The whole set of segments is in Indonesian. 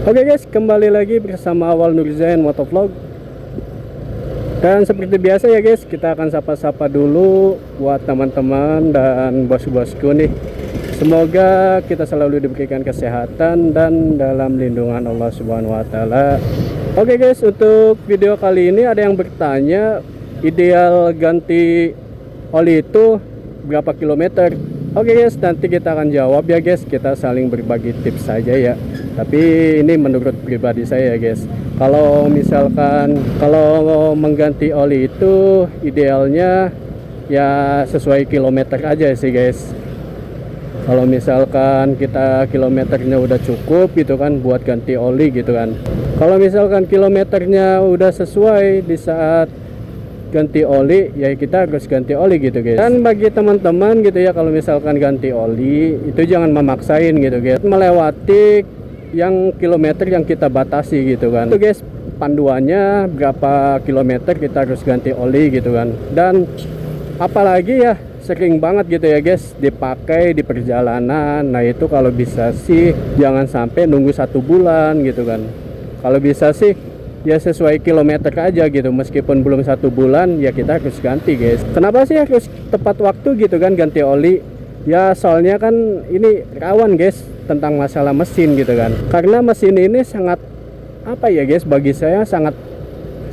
Oke guys, kembali lagi bersama Awal Nurzain Motovlog. Dan seperti biasa ya guys, kita akan sapa-sapa dulu buat teman-teman dan bos-bosku nih. Semoga kita selalu diberikan kesehatan dan dalam lindungan Allah Subhanahu wa taala. Oke guys, untuk video kali ini ada yang bertanya ideal ganti oli itu berapa kilometer. Oke guys, nanti kita akan jawab ya guys, kita saling berbagi tips saja ya. Tapi ini menurut pribadi saya ya guys. Kalau misalkan mengganti oli itu idealnya ya sesuai kilometer aja sih guys. Kalau misalkan kita kilometernya udah cukup gitu kan buat ganti oli gitu kan. Kalau misalkan kilometernya udah sesuai di saat ganti oli ya kita harus ganti oli gitu guys. Dan bagi teman-teman gitu ya, kalau misalkan ganti oli itu jangan memaksain gitu guys, melewati yang kilometer yang kita batasi gitu kan. Itu guys, panduannya berapa kilometer kita harus ganti oli gitu kan. Dan apalagi ya sering banget gitu ya guys dipakai di perjalanan. Nah itu kalau bisa sih jangan sampai nunggu 1 bulan gitu kan. Kalau bisa sih ya sesuai kilometer aja gitu, meskipun belum 1 bulan ya kita harus ganti guys. Kenapa sih harus tepat waktu gitu kan ganti oli? Ya soalnya kan ini rawan guys tentang masalah mesin gitu kan. Karena mesin ini sangat apa ya guys, bagi saya sangat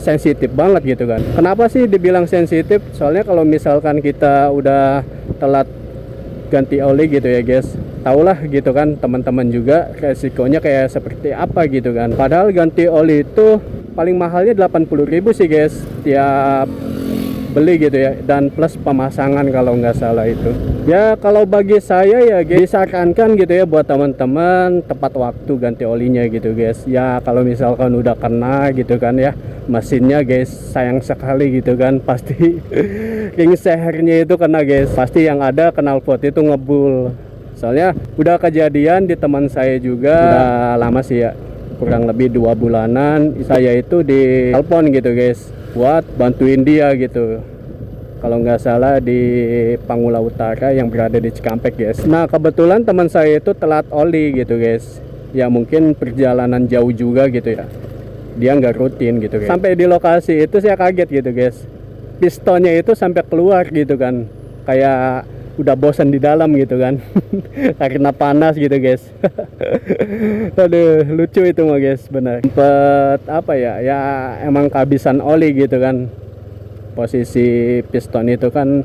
sensitif banget gitu kan. Kenapa sih dibilang sensitif? Soalnya kalau misalkan kita udah telat ganti oli gitu ya guys, tahulah gitu kan teman-teman juga resikonya kayak seperti apa gitu kan. Padahal ganti oli itu paling mahalnya 80.000 sih guys tiap beli gitu ya, dan plus pemasangan kalau nggak salah itu. Ya kalau bagi saya ya guys, disarankan gitu ya buat teman-teman tepat waktu ganti olinya gitu guys. Ya kalau misalkan udah kena gitu kan ya mesinnya guys, sayang sekali gitu kan, pasti ring sehernya itu kena guys, pasti yang ada knalpot itu ngebul. Soalnya udah kejadian di teman saya juga, udah lama sih ya, kurang lebih 2 bulanan saya itu ditelepon gitu guys buat bantuin dia gitu, kalau nggak salah di Pangula Utara yang berada di Cikampek guys. Nah kebetulan teman saya itu telat oli gitu guys, ya mungkin perjalanan jauh juga gitu ya, dia nggak rutin gitu guys. Sampai di lokasi itu saya kaget gitu guys, pistonnya itu sampai keluar gitu kan, kayak udah bosan di dalam gitu kan karena panas gitu guys. Aduh lucu itu mah guys, bener sempet apa ya, ya emang kehabisan oli gitu kan. Posisi piston itu kan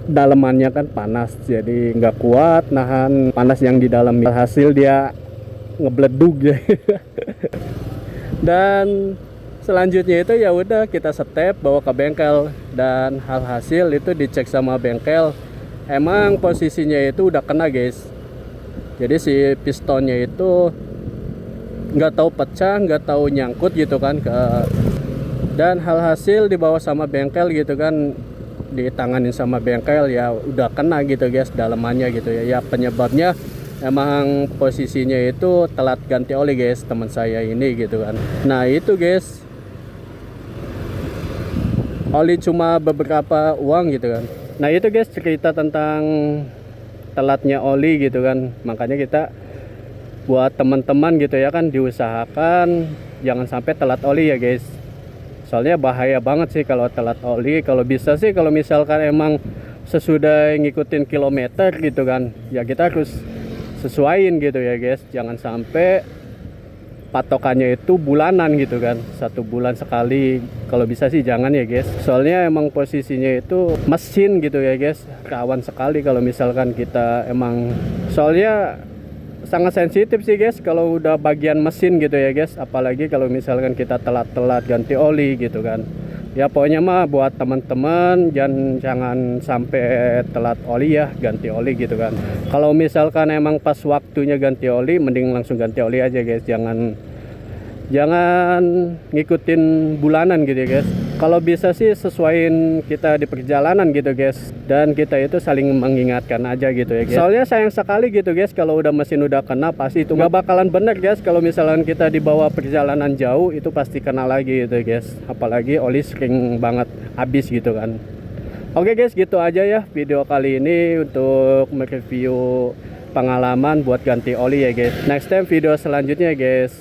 dalemannya kan panas, jadi nggak kuat nahan panas yang di dalam, hasil dia ngebledug ya. Dan selanjutnya itu ya udah kita step bawa ke bengkel, dan hasil itu dicek sama bengkel, emang posisinya itu udah kena guys. Jadi si pistonnya itu nggak tahu pecah, nggak tahu nyangkut gitu kan ke, dan hasil dibawa sama bengkel gitu kan, ditanganin sama bengkel ya udah kena gitu guys dalemannya gitu ya. Ya penyebabnya emang posisinya itu telat ganti oli guys, teman saya ini gitu kan. Nah itu guys, oli cuma beberapa uang gitu kan. Nah itu guys cerita tentang telatnya oli gitu kan. Makanya kita buat teman-teman gitu ya kan, diusahakan jangan sampai telat oli ya guys. Soalnya bahaya banget sih kalau telat oli. Kalau bisa sih kalau misalkan emang sesudah ngikutin kilometer gitu kan, ya kita harus sesuaiin gitu ya guys. Jangan sampai patokannya itu bulanan gitu kan, 1 bulan sekali. Kalau bisa sih jangan ya guys, soalnya emang posisinya itu mesin gitu ya guys, rawan sekali kalau misalkan kita emang, soalnya sangat sensitif sih guys kalau udah bagian mesin gitu ya guys. Apalagi kalau misalkan kita telat-telat ganti oli gitu kan. Ya pokoknya mah buat teman-teman jangan sampai telat oli ya, ganti oli gitu kan. Kalau misalkan emang pas waktunya ganti oli, mending langsung ganti oli aja guys. Jangan ngikutin bulanan gitu ya guys. Kalau bisa sih sesuaiin kita di perjalanan gitu guys, dan kita itu saling mengingatkan aja gitu ya guys. Soalnya sayang sekali gitu guys kalau udah mesin udah kena, pasti itu nggak bakalan bener guys. Kalau misalkan kita dibawa perjalanan jauh itu pasti kena lagi gitu guys. Apalagi oli sering banget habis gitu kan. Oke guys, gitu aja ya video kali ini untuk mereview pengalaman buat ganti oli ya guys. Next time video selanjutnya ya guys.